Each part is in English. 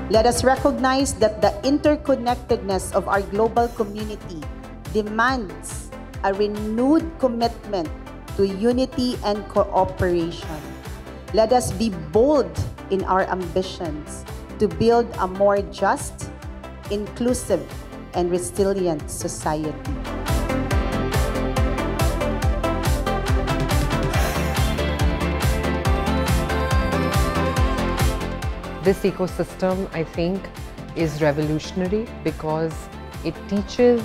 Let us recognize that the interconnectedness of our global community demands a renewed commitment to unity and cooperation. Let us be bold in our ambitions to build a more just, inclusive, and resilient society. This ecosystem, I think, is revolutionary because it teaches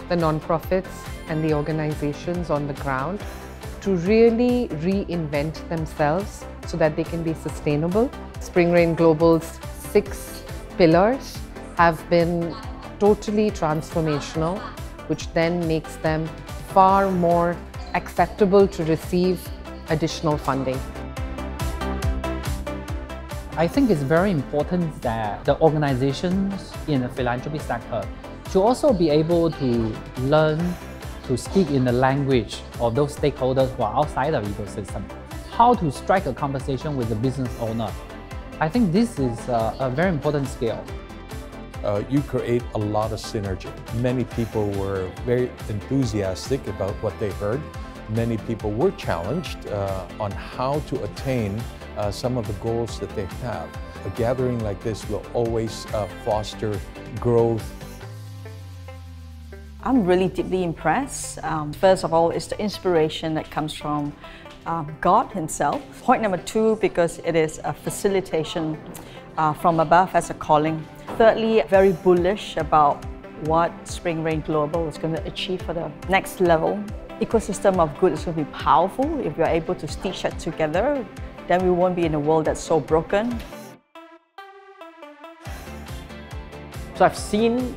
the nonprofits and the organizations on the ground to really reinvent themselves so that they can be sustainable. Spring Rain Global's 6 pillars have been totally transformational, which then makes them far more acceptable to receive additional funding. I think it's very important that the organizations in the philanthropy sector should also be able to learn to speak in the language of those stakeholders who are outside of the ecosystem. How to strike a conversation with the business owner. I think this is a very important skill. You create a lot of synergy. Many people were very enthusiastic about what they heard. Many people were challenged on how to attain some of the goals that they have. A gathering like this will always foster growth. I'm really deeply impressed. First of all, it's the inspiration that comes from God Himself. Point number 2, because it is a facilitation from above as a calling. Thirdly, very bullish about what Spring Rain Global is going to achieve for the next level. Ecosystem of good is going to be powerful. If we're able to stitch that together, then we won't be in a world that's so broken. So I've seen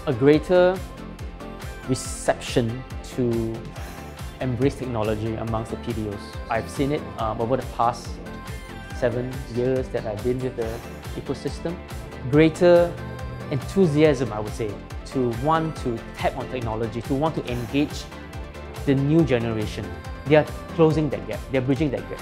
a greater reception to embrace technology amongst the PDOs. I've seen it over the past 7 years that I've been with the ecosystem. Greater enthusiasm, I would say, to want to tap on technology, to want to engage the new generation. They are closing that gap, they're bridging that gap.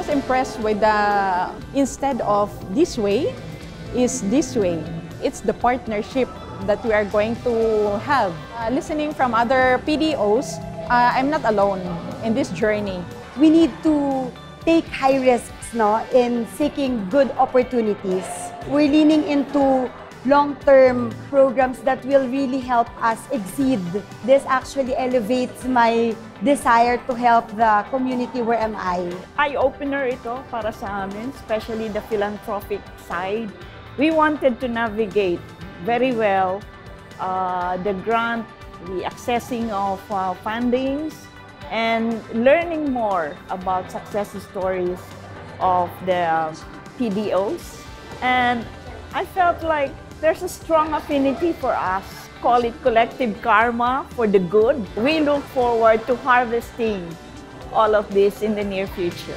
Impressed with the instead of this way is this way. It's the partnership that we are going to have. Listening from other PDOs, I'm not alone in this journey. We need to take high risks in seeking good opportunities. We're leaning into long-term programs that will really help us exceed. This actually elevates my desire to help the community where am I. Eye-opener ito para sa amin, especially the philanthropic side. We wanted to navigate very well the grant, the accessing of fundings, and learning more about success stories of the PDOs. And I felt like there's a strong affinity for us. Call it collective karma for the good. We look forward to harvesting all of this in the near future.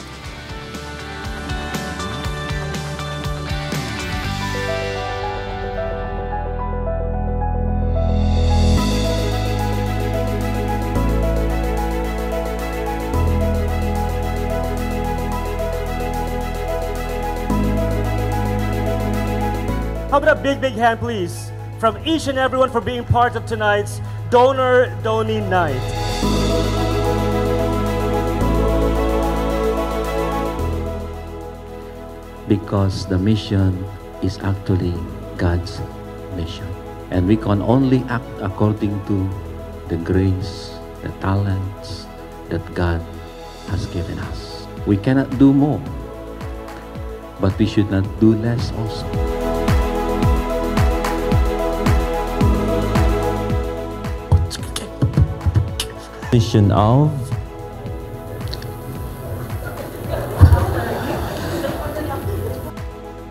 How about a big hand, please, from each and everyone for being part of tonight's Donor Donee Night. Because the mission is actually God's mission. And we can only act according to the grace, the talents that God has given us. We cannot do more, but we should not do less also. Mission of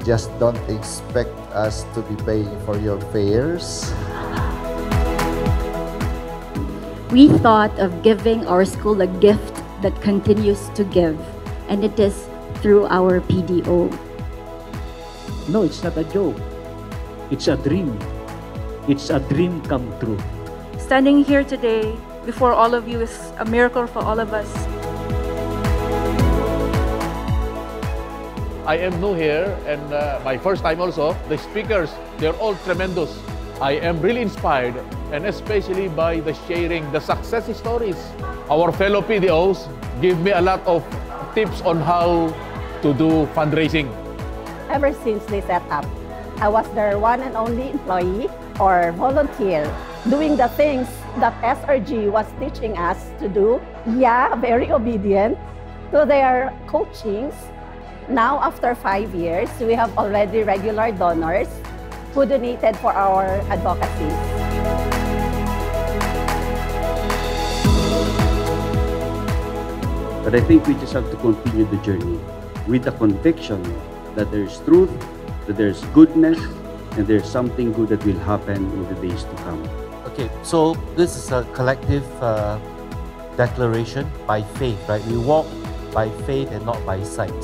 Just don't expect us to be paying for your fares. We thought of giving our school a gift that continues to give, and it is through our PDO. No, it's not a joke. It's a dream. It's a dream come true. Standing here today before all of you is a miracle for all of us. I am new here and my first time also. The speakers, they're all tremendous. I am really inspired, and especially by the sharing, the success stories. Our fellow PDOs give me a lot of tips on how to do fundraising. Ever since they set up, I was their one and only employee or volunteer, doing the things that SRG was teaching us to do. Yeah, very obedient to their coachings. Now, after 5 years, we have already regular donors who donated for our advocacy. But I think we just have to continue the journey with the conviction that there is truth, that there is goodness, and there's something good that will happen in the days to come. Okay, so this is a collective declaration by faith, right? We walk by faith and not by sight.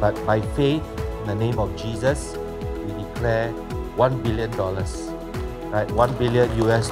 But by faith, in the name of Jesus, we declare $1 billion, right? $1 billion US.